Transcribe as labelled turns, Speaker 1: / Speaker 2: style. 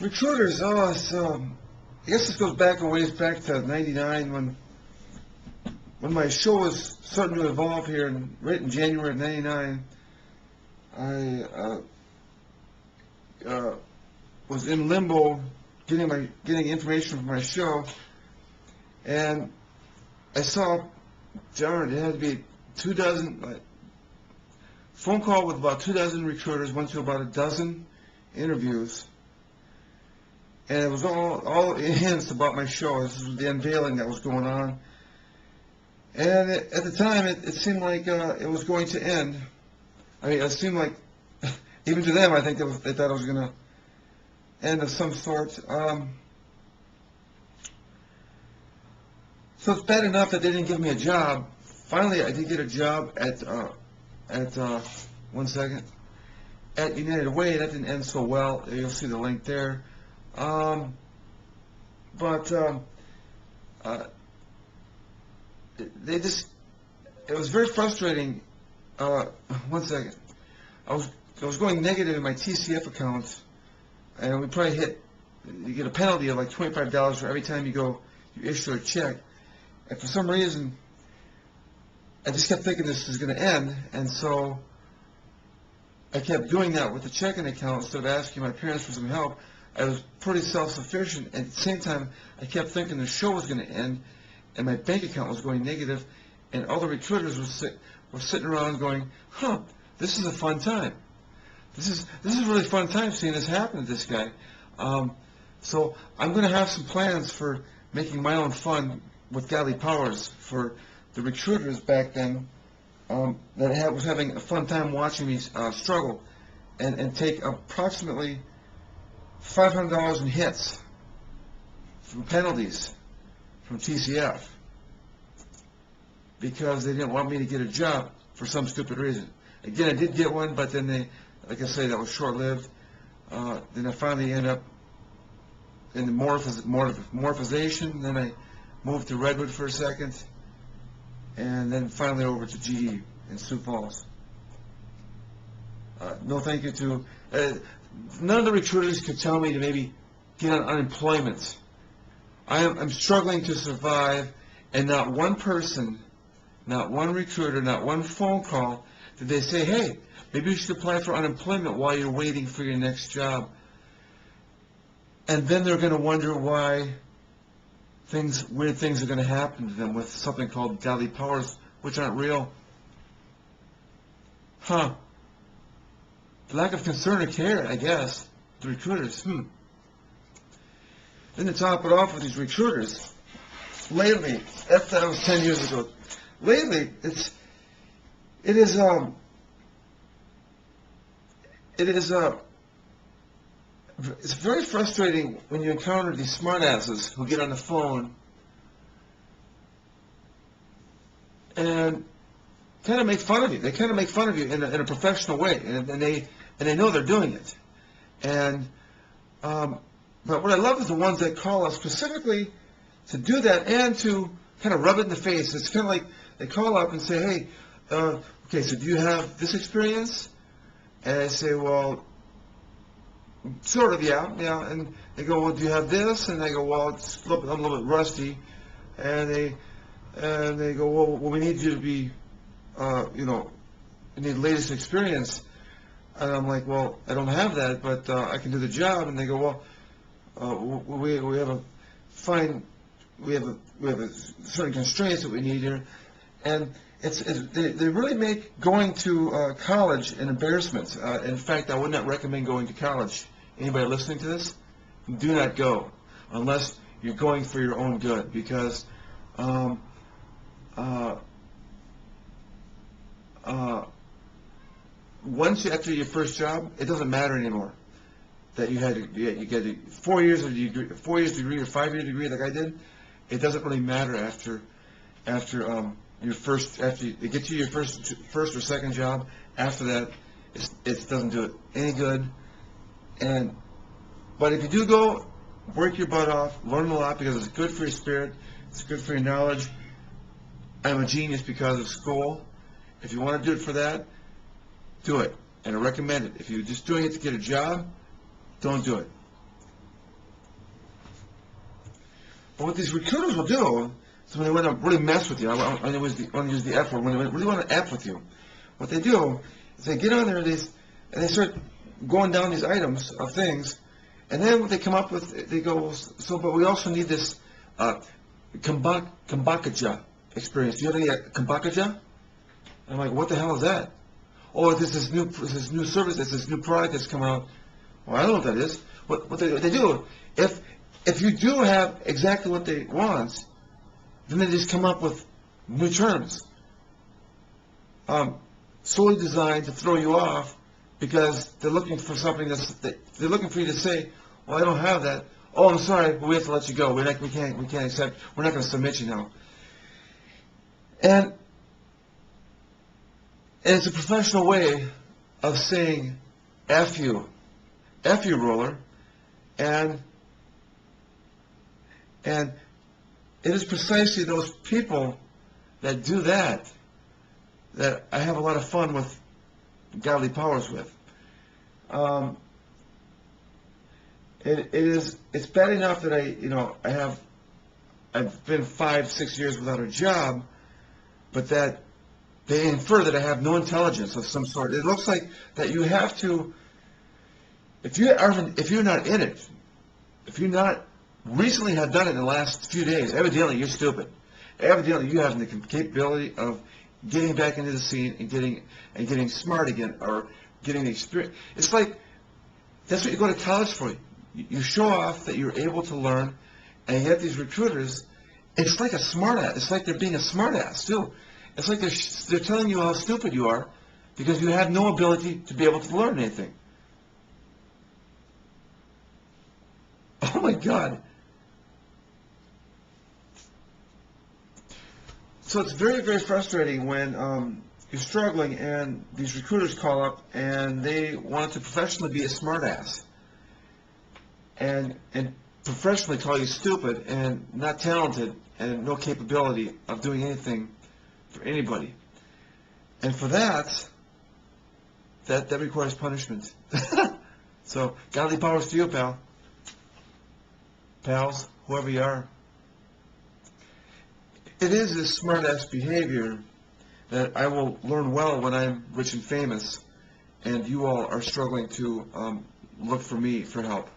Speaker 1: Recruiters, oh, I guess this goes back a ways back to '99 when my show was starting to evolve here, and right in January of '99, I was in limbo getting information from my show, and I saw, darn, it had to be 24 phone call with about 24 recruiters, went to about a dozen interviews. And it was all hints about my show. This was the unveiling that was going on. And at the time, it seemed like it was going to end. I mean, it seemed like, even to them, I think they thought it was going to end of some sort. So it's bad enough that they didn't give me a job. Finally, I did get a job at one second, at United Way. That didn't end so well. You'll see the link there. It was very frustrating. One second. I was going negative in my TCF account, and we probably you get a penalty of like $25 for every time you issue a check. And for some reason, I just kept thinking this was going to end, and so I kept doing that with the checking account instead of asking my parents for some help. I was pretty self-sufficient, and at the same time, I kept thinking the show was going to end, and my bank account was going negative, and all the recruiters were sitting around going, "Huh, this is a fun time. This is a really fun time seeing this happen to this guy." So I'm going to have some plans for making my own fun with godly powers for the recruiters back then that was having a fun time watching me struggle and take approximately $500 in hits from penalties from TCF because they didn't want me to get a job for some stupid reason. Again, I did get one, but then like I say, that was short-lived. Then I finally ended up in the morphization. Then I moved to Redwood for a second, and then finally over to GE in Sioux Falls. No thank you to... none of the recruiters could tell me to maybe get on unemployment. I'm struggling to survive, and not one person, not one recruiter, not one phone call did they say, "Hey, maybe you should apply for unemployment while you're waiting for your next job." And then they're going to wonder why weird things are going to happen to them with something called godly powers, which aren't real. Huh. Lack of concern or care, I guess. The recruiters, Then to top it off with these recruiters, lately, that was 10 years ago. Lately, it's very frustrating when you encounter these smartasses who get on the phone and kind of make fun of you. They kind of make fun of you in a professional way, and they know they're doing it. But what I love is the ones that call us specifically to do that and to kind of rub it in the face. It's kind of like they call up and say, "Hey, okay, so do you have this experience?" And I say, "Well, sort of, yeah." And they go, "Well, do you have this?" And I go, "Well, I'm a little bit rusty." And they go, "Well, we need you to be, you need latest experience." And I'm like, "Well, I don't have that, but I can do the job." And they go, "Well, we have certain constraints that we need here," and they really make going to college an embarrassment. In fact, I would not recommend going to college. Anybody listening to this, do not go unless you're going for your own good, because once after your first job, it doesn't matter anymore that you get a 4 years degree or 5-year degree like I did. It doesn't really matter after you get to your first or second job. After that, it doesn't do it any good. But if you do go, work your butt off, learn a lot, because it's good for your spirit, it's good for your knowledge. I'm a genius because of school. If you want to do it for that, do it, and I recommend it. If you're just doing it to get a job, don't do it. But what these recruiters will do is when they want to really mess with you, I want to use the F word, when they really want to F with you, what they do is they get on there and they start going down these items of things, and then what they come up with, they go, so, but we also need this Kambakaja experience. Do you have any Kambakaja? I'm like, what the hell is that? Oh, this is new service, this new product that's coming out. Well, I don't know what that is. What they do, if you do have exactly what they want, then they just come up with new terms, solely designed to throw you off, because they're looking for something they're looking for you to say, well, I don't have that. Oh, I'm sorry, but we have to let you go. We can't accept. We're not going to submit you now. And it's a professional way of saying F you roller, and it is precisely those people that do that I have a lot of fun with Godly Powers with. It's bad enough that I've been 5-6 years without a job, but that they infer that I have no intelligence of some sort. It looks like that you have to, if you're not in it, if you not recently have done it in the last few days, evidently you're stupid. Evidently you have the capability of getting back into the scene and getting smart again, or getting the experience. It's like, that's what you go to college for. You show off that you're able to learn, and yet these recruiters, it's like a smart ass. It's like they're being a smart ass too. It's like they're telling you how stupid you are because you have no ability to be able to learn anything. Oh my God. So it's very, very frustrating when you're struggling and these recruiters call up and they want to professionally be a smart ass and professionally call you stupid and not talented and no capability of doing anything for anybody. And for that requires punishment. So, Godly Powers to you, pals, whoever you are. It is this smart-ass behavior that I will learn well when I'm rich and famous, and you all are struggling to look for me for help.